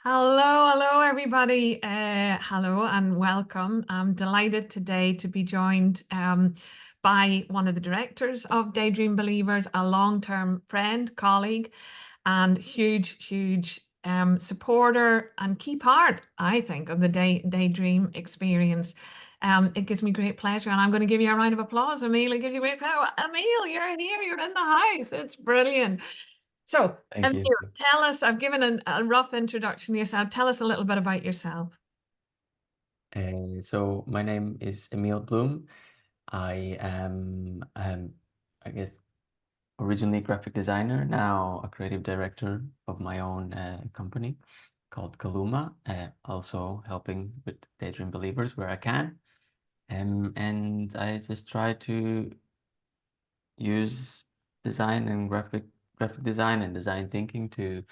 Hello, everybody. Hello and welcome. I'm delighted today to be joined by one of the directors of Daydream Believers, a long-term friend, colleague, and huge supporter and key part, I think, of the Daydream experience. It gives me great pleasure, and I'm going to give you a round of applause, Emil. It gives you great pleasure. Emil, you're here. You're in the house. It's brilliant. So, Thank Emil, you. tell us, I've given a rough introduction to yourself. Tell us a little bit about yourself. So my name is Emil Blum. I am, I guess, originally a graphic designer, now a creative director of my own company called Kaluma, also helping with Daydream Believers where I can. And I just try to use design and graphic design and design thinking to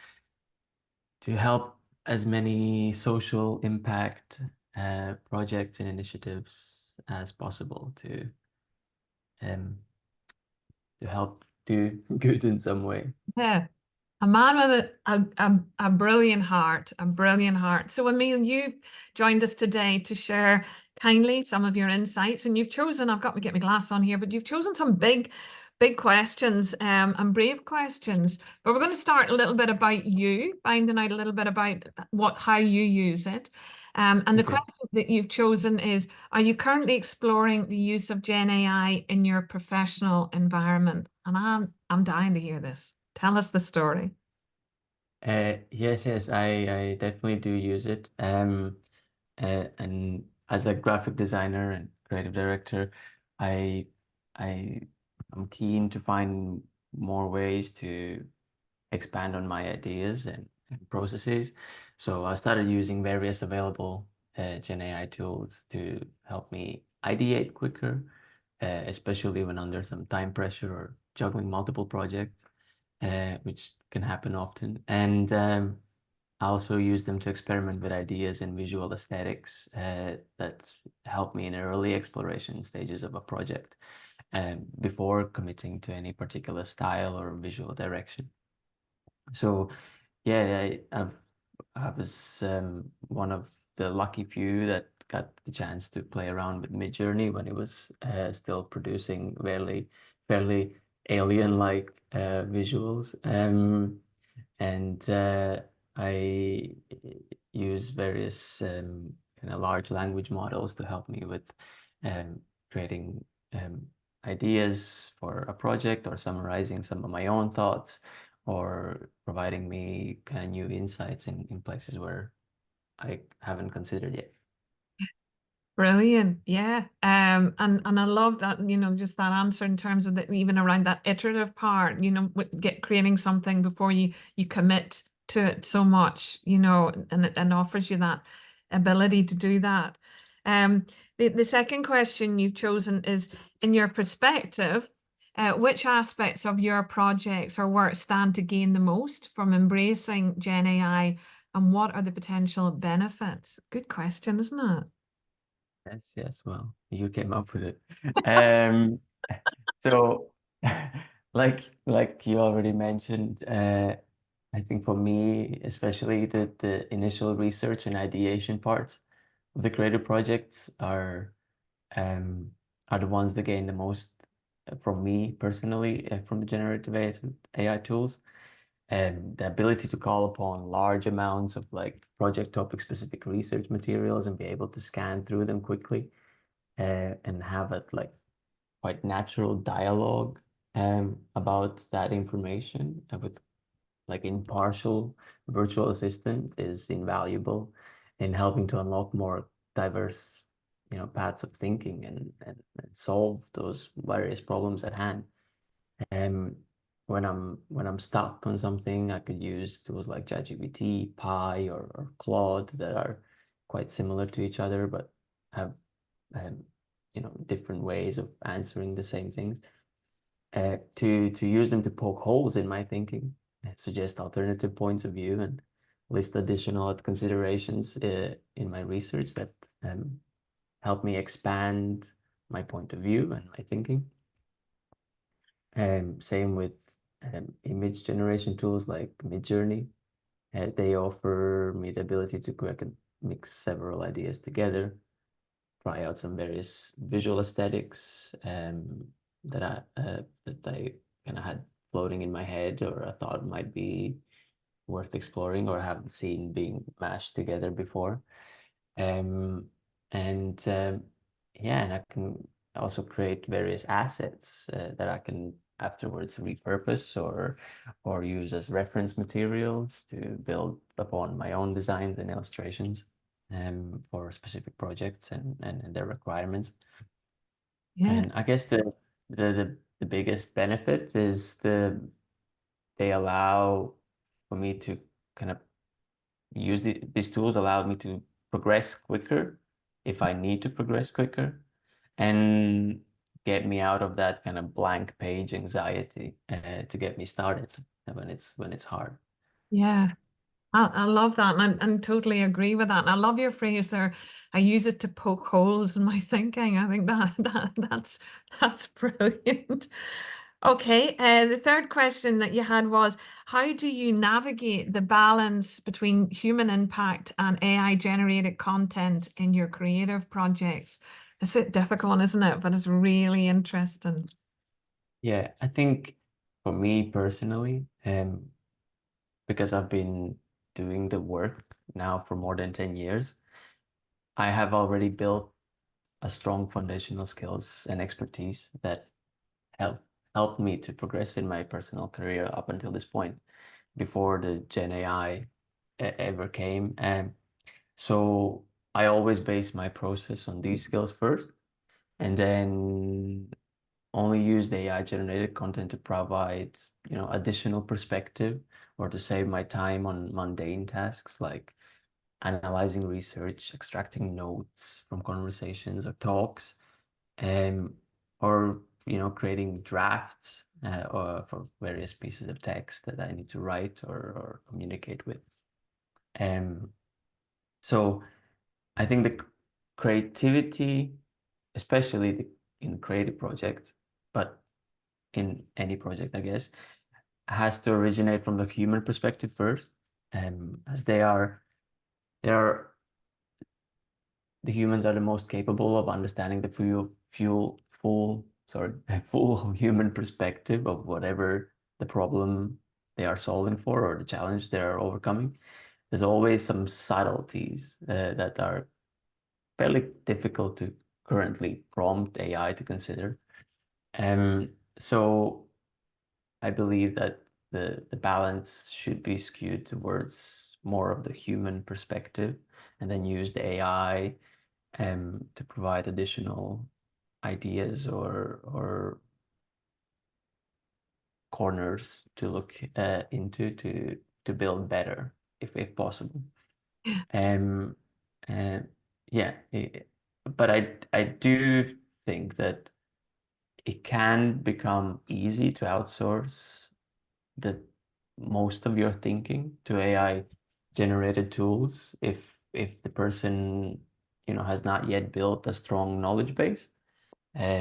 help as many social impact projects and initiatives as possible um, to help do good in some way. Yeah. A man with a brilliant heart, a brilliant heart. So, Emil, you joined us today to share kindly some of your insights, and you've chosen, I've got to get my glass on here, but you've chosen some big questions and brave questions. But we're going to start a little bit about you, finding out a little bit about how you use it. And the Okay. question that you've chosen is, are you currently exploring the use of Gen AI in your professional environment? And I'm dying to hear this. Tell us the story. Yes, I definitely do use it. And as a graphic designer and creative director, I I am keen to find more ways to expand on my ideas and processes. So I started using various available Gen AI tools to help me ideate quicker, especially when under some time pressure or juggling multiple projects, which can happen often. And I also use them to experiment with ideas and visual aesthetics that help me in early exploration stages of a project before committing to any particular style or visual direction. So yeah, I was one of the lucky few that got the chance to play around with Midjourney when it was still producing fairly alien-like visuals. And I use various kind of large language models to help me with creating um, ideas for a project or summarizing some of my own thoughts or providing me kind of new insights in places where I haven't considered yet. Brilliant. Yeah. And I love that, just that answer in terms of even around that iterative part, with creating something before you commit to it so much, and it offers you that ability to do that. The second question you've chosen is, in your perspective, which aspects of your projects or work stand to gain the most from embracing Gen AI, and what are the potential benefits? Good question, isn't it? Yes, well, you came up with it. Um, so, like you already mentioned, I think for me, especially the initial research and ideation parts of the creative projects um, are the ones that gain the most from me personally from the generative AI tools. And the ability to call upon large amounts of like project topic specific research materials and be able to scan through them quickly and have it like quite natural dialogue about that information with like impartial virtual assistant is invaluable in helping to unlock more diverse, paths of thinking and solve those various problems at hand. Um, when I'm stuck on something, I could use tools like ChatGPT, Pi, or Claude that are quite similar to each other, but have um, different ways of answering the same things. To use them to poke holes in my thinking, suggest alternative points of view, and list additional considerations in my research that help me expand my point of view and my thinking. Same with image generation tools like Midjourney. They offer me the ability to quick mix several ideas together, try out some various visual aesthetics that I kind of had floating in my head or I thought might be worth exploring or haven't seen being mashed together before. Um, and yeah, and I can also create various assets that I can afterwards repurpose or use as reference materials to build upon my own designs and illustrations for specific projects and their requirements. Yeah. And I guess the biggest benefit is they allow for me to kind of these tools allowed me to progress quicker if I need to progress quicker and get me out of that kind of blank page anxiety to get me started when it's hard. Yeah. I love that, and totally agree with that. And I love your phrase there. I use it to poke holes in my thinking. I think that's brilliant. Okay, the third question that you had was, how do you navigate the balance between human impact and AI generated content in your creative projects? It's a difficult one, isn't it? But it's really interesting. Yeah, I think for me personally, because I've been doing the work now for more than 10 years, I have already built a strong foundational skills and expertise that help helped me to progress in my personal career up until this point before the Gen AI ever came. And so I always base my process on these skills first, and then only use the AI generated content to provide, additional perspective or to save my time on mundane tasks like analyzing research, extracting notes from conversations or talks, um, or creating drafts or for various pieces of text that I need to write or communicate with. Um, so I think the creativity, especially in creative projects, but in any project, I guess, has to originate from the human perspective first, as they are the humans are the most capable of understanding the full human perspective of whatever the problem they are solving for or the challenge they are overcoming. There's always some subtleties that are fairly difficult to currently prompt AI to consider. Um, so I believe that the balance should be skewed towards more of the human perspective and then use the AI to provide additional ideas or corners to look into to build better if possible. Um, uh, yeah, but I do think that it can become easy to outsource the most of your thinking to AI generated tools if the person has not yet built a strong knowledge base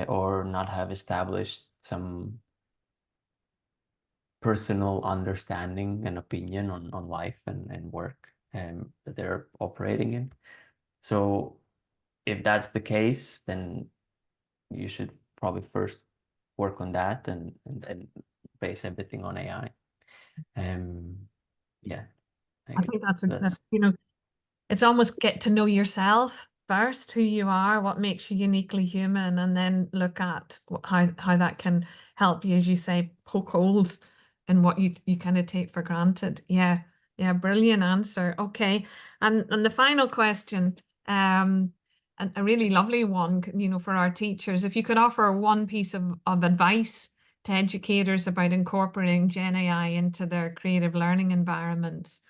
or not have established some personal understanding and opinion on life and work that they're operating in. So if that's the case, then you should probably first work on that and then base everything on AI. Um, yeah, I I guess think that's it's almost get to know yourself first, who you are, what makes you uniquely human, and then look at how that can help you, as you say, poke holes in what you kind of take for granted. Yeah, yeah, brilliant answer. Okay, and the final question, and a really lovely one, for our teachers. If you could offer one piece of advice to educators about incorporating Gen AI into their creative learning environments,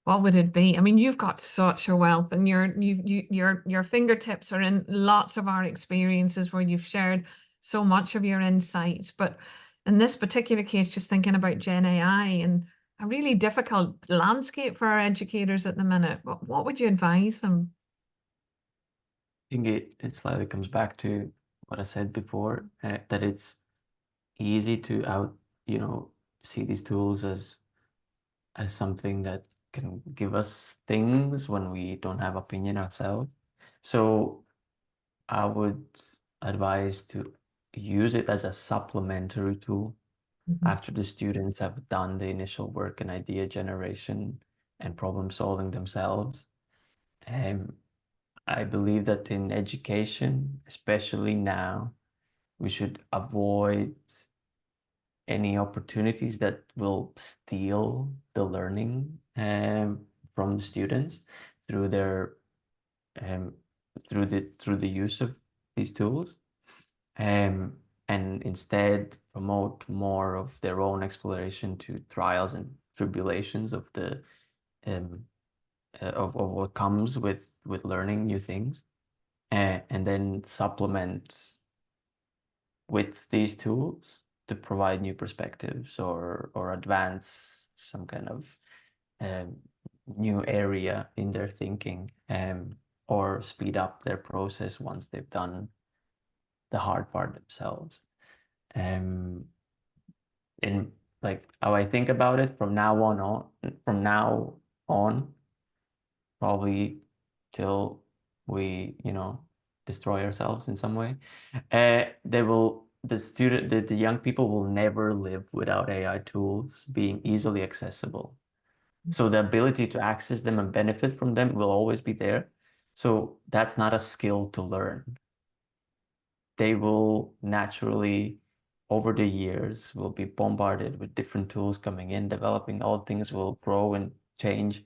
what would it be? I mean, you've got such a wealth, and your fingertips are in lots of our experiences where you've shared so much of your insights. But in this particular case, just thinking about Gen AI and a really difficult landscape for our educators at the minute, what would you advise them? I think it slightly comes back to what I said before, that it's easy to see these tools as as something that can give us things when we don't have opinion ourselves. So I would advise to use it as a supplementary tool Mhm. after the students have done the initial work and idea generation and problem solving themselves. Um, I believe that in education, especially now, we should avoid any opportunities that will steal the learning from the students through their um, through the use of these tools, um, and instead promote more of their own exploration to trials and tribulations of the um, of what comes with learning new things, and then supplement with these tools to provide new perspectives or advance some kind of um, new area in their thinking, or speed up their process once they've done the hard part themselves. Um, and like how I think about it from now on, probably till we, destroy ourselves in some way. The young people will never live without AI tools being easily accessible. So the ability to access them and benefit from them will always be there. So that's not a skill to learn. They will naturally, over the years, will be bombarded with different tools coming in, developing. All things will grow and change.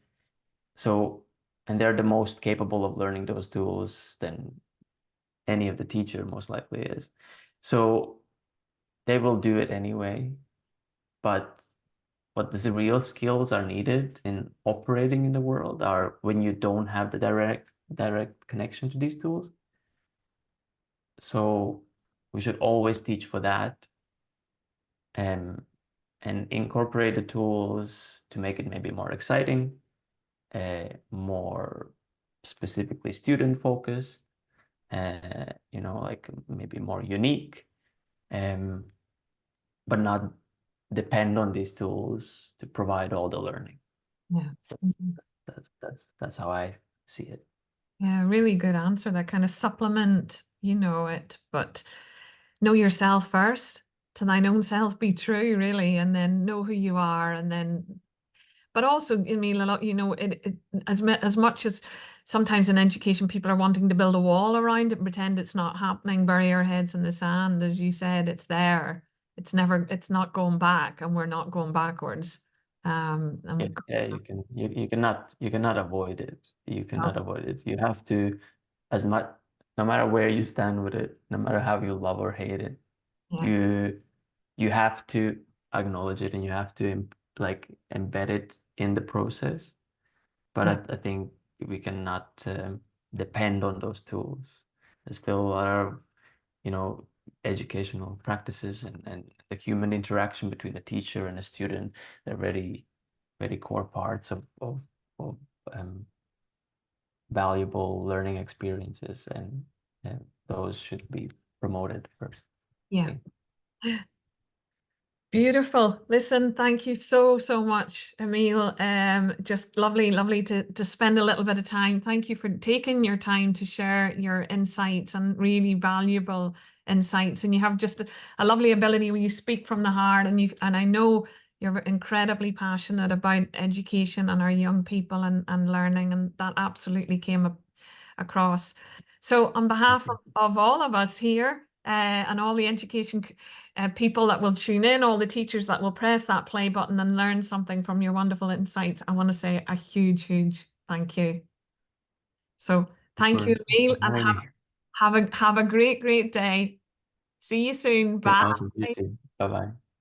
So, and they're the most capable of learning those tools than any of the teacher most likely is. So they will do it anyway. But what the real skills are needed in operating in the world are when you don't have the direct connection to these tools. So we should always teach for that, um, and incorporate the tools to make it maybe more exciting, more specifically student focused, like maybe more unique, um, but not depend on these tools to provide all the learning. Yeah. That's Mhm. that's how I see it. Yeah, really good answer. That kind of supplement, it, but know yourself first, to thine own self be true, really, and then know who you are, and then, but also, I mean, a lot, as much as sometimes in education people are wanting to build a wall around it and pretend it's not happening, bury our heads in the sand, as you said, it's there. It's not going back, and we're not going backwards. And Yeah, we've got, yeah, you cannot avoid it. You cannot avoid it. You have to, as much, no matter where you stand with it, no matter how you love or hate it, yeah, you you have to acknowledge it and you have to like embed it in the process. But yeah, I think we cannot depend on those tools. There's still a lot of, educational practices and the human interaction between a teacher and a student. They're very, very core parts of um, valuable learning experiences, and those should be promoted first, I yeah. think. Beautiful. Listen, thank you so, so much, Emil. Just lovely, lovely to spend a little bit of time. Thank you for taking your time to share your insights, and really valuable insights. And you have just a lovely ability when you speak from the heart, and I know you're incredibly passionate about education and our young people, and learning, and that absolutely came across. So on Thank behalf you. of all of us here, and all the education people that will tune in, all the teachers that will press that play button and learn something from your wonderful insights, I want to say a huge, huge thank you. So thank you, For Emil, and having me. have a great, great day. See you soon. Okay, Bye. awesome. You too. Bye bye.